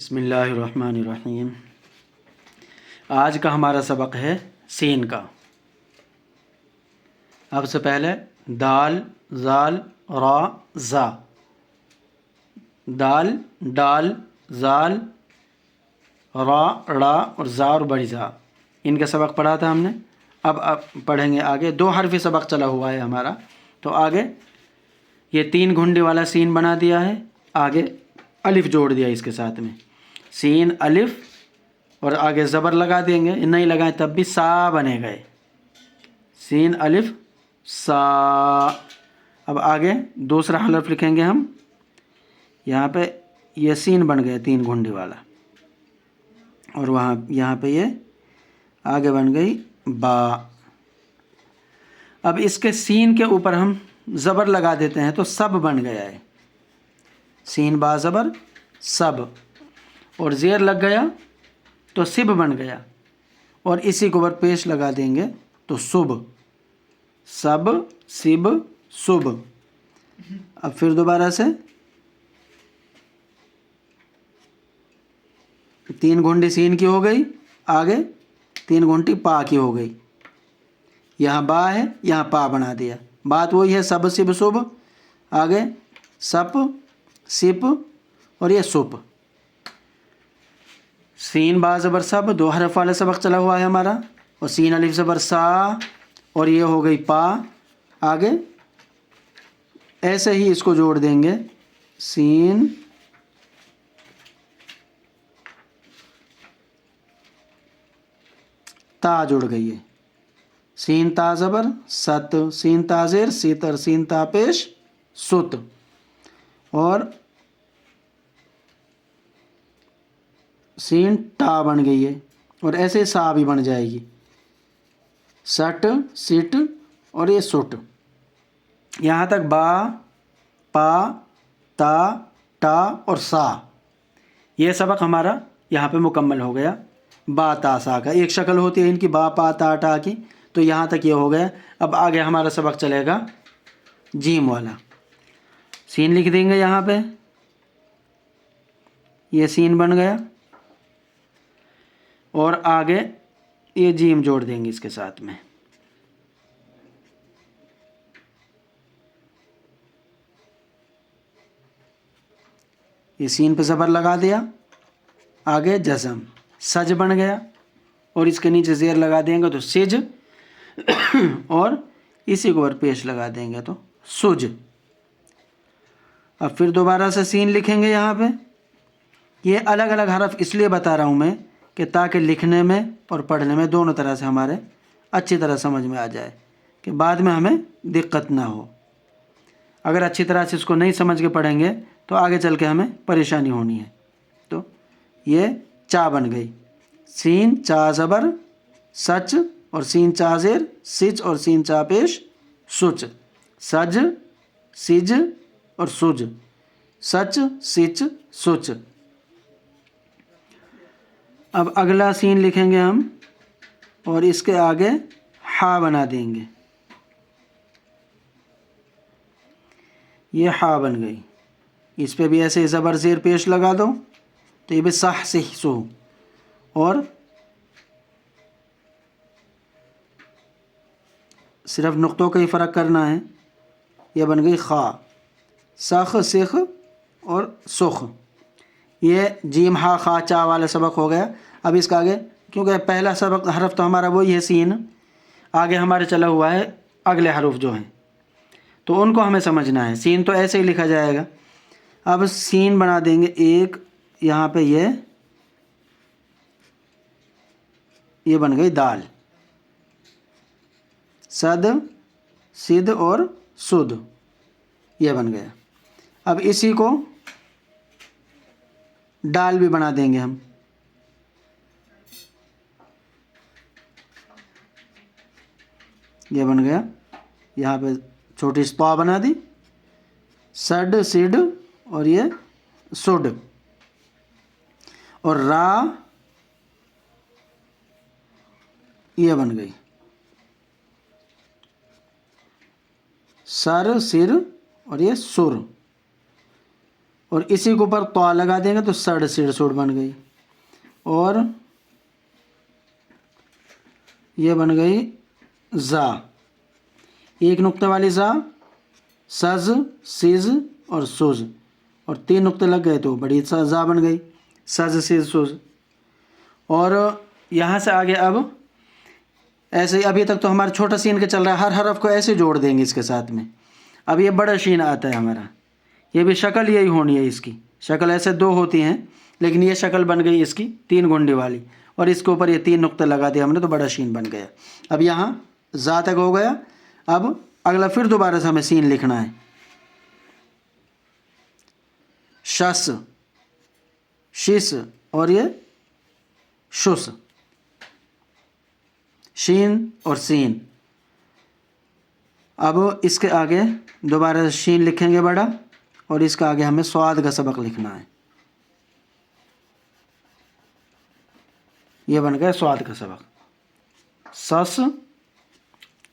بسم اللہ الرحمن الرحیم۔ آج کا ہمارا سبق ہے سین کا۔ اب سے پہلے دال، زال، را، زا، دال، ڈال، زال، را، ڑا اور زا اور بڑی زا، ان کا سبق پڑھا تھا ہم نے۔ اب پڑھیں گے آگے۔ 2 حرفی سبق چلا ہوا ہے ہمارا، تو آگے یہ 3 گھنڈی والا سین بنا دیا ہے، آگے الف جوڑ دیا اس کے ساتھ میں، سین الف، اور آگے زبر لگا دیں گے، نہیں لگائیں تب بھی سا بنے گئے، سین الف سا۔ اب آگے دوسرا حرف لکھیں گے ہم، یہاں پہ یہ سین بن گئے 3 گھنڈی والا، اور یہاں پہ یہ آگے بن گئی با۔ اب اس کے سین کے اوپر ہم زبر لگا دیتے ہیں تو سب بن گیا ہے، سین با زبر سب، اور زیر لگ گیا تو سب بن گیا، اور اسی کے اوپر پیش لگا دیں گے تو صب، سب سب صب۔ اب پھر دوبارہ سے 3 گھنٹی سین کی ہو گئی، آگے 3 گھنٹی پا کی ہو گئی، یہاں با ہے یہاں پا بنا دیا، بات وہی ہے، سب سب صب، آگے سپ سپ اور یہ سپ۔ سین با زبر سب 2 حرف والا سبق چلا ہوا ہے ہمارا، اور سین الف زبر سا، اور یہ ہو گئی پا، آگے ایسے ہی اس کو جوڑ دیں گے، سین تا جڑ گئی ہے، سین تا زبر ست، سین تا زیر سیتر، سین تا پیش ست، اور سین ٹا بن گئی ہے، اور ایسے سا بھی بن جائے گی، سٹ سٹ اور یہ سٹ، یہاں تک با پا تا ٹا اور سا۔ یہ سبق ہمارا یہاں پہ مکمل ہو گیا، با تا سا کا ایک شکل ہوتی ہے ان کی، با پا تا ٹا کی، تو یہاں تک یہ ہو گیا۔ اب آگے ہمارا سبق چلے گا جیم والا، سین لکھ دیں گے یہاں پہ، یہ سین بن گیا، اور آگے یہ جیم جوڑ دیں گے اس کے ساتھ میں، یہ سین پہ زبر لگا دیا، آگے جزم سج بن گیا، اور اس کے نیچے زیر لگا دیں گے تو سج، اور اسی کو اور پیش لگا دیں گے تو سج۔ اب پھر دوبارہ سے سین لکھیں گے یہاں پہ، یہ الگ الگ حرف اس لیے بتا رہا ہوں میں کہ تاکہ لکھنے میں اور پڑھنے میں دونوں طرح سے ہمارے اچھی طرح سمجھ میں آ جائے، کہ بعد میں ہمیں دقت نہ ہو۔ اگر اچھی طرح سے اس کو نہیں سمجھ کے پڑھیں گے تو آگے چل کے ہمیں پریشانی ہونی ہے۔ تو یہ چا بن گئی، سین چا زبر سچ، اور سین چا زیر سچ، اور سین چا پیش سچ، سج سج اور سج، سچ سچ سچ۔ اب اگلا سین لکھیں گے ہم، اور اس کے آگے ہا بنا دیں گے، یہ ہا بن گئی، اس پہ بھی ایسے زبر زیر پیش لگا دو تو یہ بھی صح سے سو، اور صرف نقطوں کا ہی فرق کرنا ہے، یہ بن گئی خا، سخ سخ اور سخ۔ یہ جیم ہا خا چا والا سبق ہو گیا۔ اب اس کا آگے، کیونکہ پہلا سبق حرف تو ہمارا وہی ہے سین، آگے ہمارے چلا ہوا ہے اگلے حروف جو ہیں، تو ان کو ہمیں سمجھنا ہے۔ سین تو ایسے ہی لکھا جائے گا، اب سین بنا دیں گے ایک، یہاں پہ یہ بن گئی دال، صد سد اور سد، یہ بن گیا۔ اب اسی کو ڈال بھی بنا دیں گے ہم، یہ بن گیا، یہاں پہ چھوٹی سپا بنا دی، سڈ سڈ اور یہ سڈ، اور را یہ بن گئی، سر سر اور یہ سر، اور اسی کے اوپر طا لگا دیں گے تو سڑ سڑ سڑ بن گئی، اور یہ بن گئی زا، ایک نقطے والی زا، سز، سز اور سوز، اور 3 نقطے لگ گئے تو بڑی زا بن گئی، سز سز سوز۔ اور یہاں سے آگے اب ایسے ہی ابھی تک تو ہمارا چھوٹا سین کا چل رہا ہے، ہر حرف کو ایسے جوڑ دیں گے اس کے ساتھ میں۔ اب یہ بڑا شین آتا ہے ہمارا، یہ بھی شکل یہی ہونی ہے، اس کی شکل ایسے 2 ہوتی ہیں، لیکن یہ شکل بن گئی اس کی 3 گھنڈی والی، اور اس کے اوپر یہ 3 نقطے لگا دیا ہم نے تو بڑا شین بن گیا۔ اب یہاں زا تک ہو گیا، اب اگلا پھر دوبارہ سے ہمیں سین لکھنا ہے، شس، شس اور یہ شس، شین اور سین۔ اب اس کے آگے دوبارہ سے شین لکھیں گے بڑا، اور اس کے آگے ہمیں سواد کا سبق لکھنا ہے، یہ بن گیا سواد کا سبق، سس،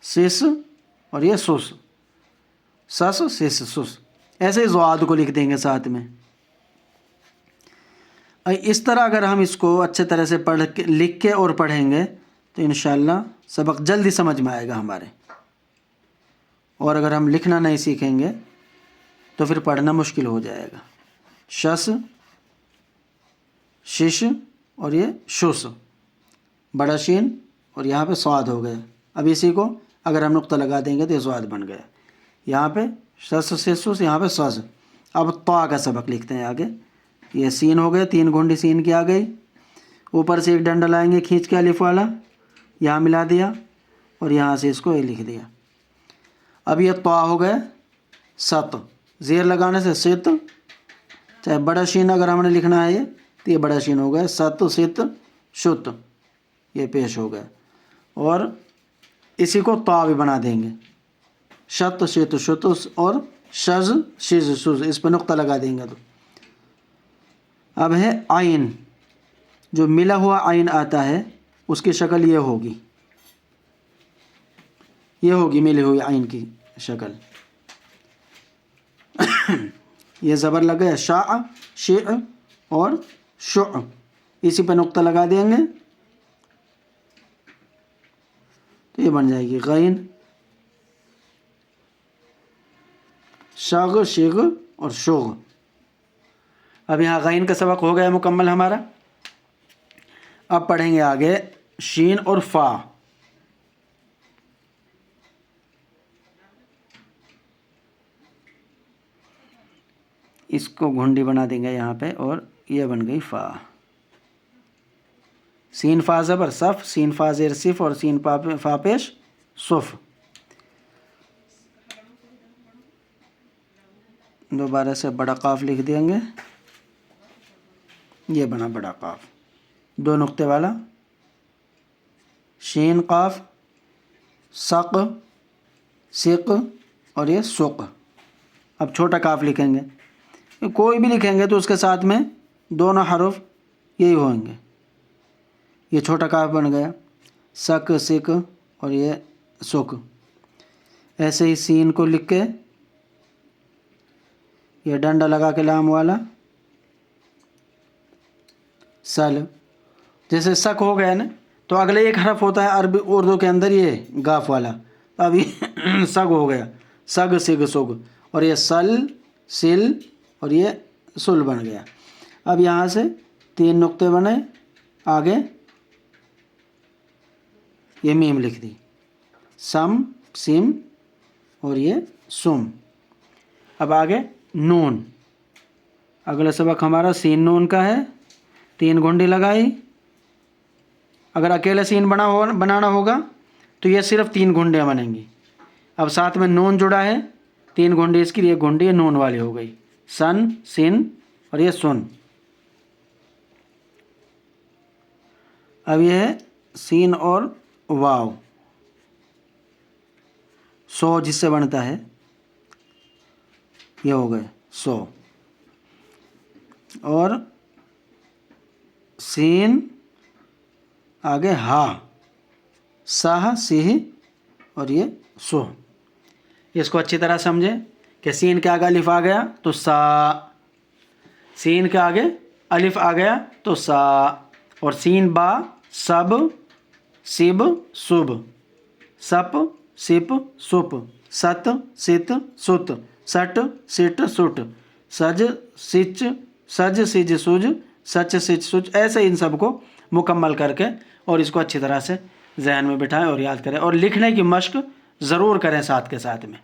سس اور یہ سس، سس سس سس، ایسے ہی زواد کو لکھ دیں گے ساتھ میں۔ اس طرح اگر ہم اس کو اچھے طرح سے پڑھ کے لکھ کے اور پڑھیں گے تو انشاءاللہ سبق جلدی سمجھ میں آئے گا ہمارے، اور اگر ہم لکھنا نہیں سیکھیں گے تو پھر پڑھنا مشکل ہو جائے گا۔ شس، شش اور یہ شس، بڑا شین اور یہاں پہ سواد ہو گیا۔ اب اسی کو اگر ہم نقطہ لگا دیں گے تو یہ سواد بن گیا، یہاں پہ شس سے سس، یہاں پہ سز۔ اب طا کا سبق لکھتے ہیں آگے، یہ سین ہو گیا، 3 گھنڈی سین کی آ گئی، اوپر سے ایک ڈنڈا لائیں گے کھینچ کے الف والا، یہاں ملا دیا اور یہاں سے اس کو یہ لکھ دیا۔ اب یہ طا ہو گیا ست، زیر لگانے سے ست، چاہے بڑا شین اگر ہم نے لکھنا ہے یہ تو یہ بڑا شین ہو گیا، ست ست شت، یہ پیش ہو گیا، اور اسی کو طا بھی بنا دیں گے، شت شت شت اور شز شز شز، اس پہ نقطہ لگا دیں گے تو۔ اب ہے عین، جو ملا ہوا عین آتا ہے اس کی شکل یہ ہوگی، یہ ہوگی ملی ہوئی عین کی شکل۔ یہ زبر لگ گیا، شاء، شع اور شع، اسی پہ نقطہ لگا دیں گے تو یہ بن جائے گی غین، شغ شغ اور شغ۔ اب یہاں غین کا سبق ہو گیا مکمل ہمارا۔ اب پڑھیں گے آگے شین اور فا۔ اس کو گھنڈی بنا دیں گے یہاں پہ، اور یہ بن گئی فا، سین فا زبر صف، سین فا زیر صف اور سین فا پیش صف۔ دوبارہ سے بڑا قاف لکھ دیں گے، یہ بنا بڑا قاف، 2 نقطے والا، شین قاف، سق، سق اور یہ سق۔ اب چھوٹا قاف لکھیں گے، کوئی بھی لکھیں گے تو اس کے ساتھ میں دونوں حرف یہی ہوئیں گے، یہ چھوٹا قاف بن گیا، سک سک اور یہ سک۔ ایسے ہی سین کو لکھ کے یہ ڈنڈا لگا کے لام والا سل، جیسے سک ہو گیا نا تو اگلے ایک حرف ہوتا ہے عربی اردو کے اندر یہ گاف والا، اب یہ سگ ہو گیا، سگ سگ سگ، اور یہ سل سل اور یہ سل بن گیا۔ اب یہاں سے 3 نقطے بنے، آگے یہ میم لکھ دی، سم سم اور یہ سم۔ اب آگے نون، اگلا سبق ہمارا سین نون کا ہے، 3 گھنڈی لگائی، اگر اکیلا سین بنانا ہوگا تو یہ صرف 3 گھنڈیاں بنیں گی۔ اب ساتھ میں نون جڑا ہے، 3 گھنڈی اس کی، یہ گھنڈی نون والی ہو گئی، سن سن اور یہ سن۔ اب یہ ہے سین اور واو، سو جس سے بنتا ہے، یہ ہو گئے سو، اور سین آگے ہا، ساہ سیہ اور یہ سو۔ اس کو اچھی طرح سمجھیں کہ سین کے آگے الف آ گیا تو سا، سین کے آگے الف آ گیا تو سا، اور سین با سب سب صب، سپ سپ سپ، ست ست ست، سٹ سٹ سٹ، سج سچ سج سج سج، سچ سچ سچ. ایسے ان سب کو مکمل کر کے اور اس کو اچھی طرح سے ذہن میں بٹھائیں اور یاد کریں، اور لکھنے کی مشق ضرور کریں ساتھ کے ساتھ میں.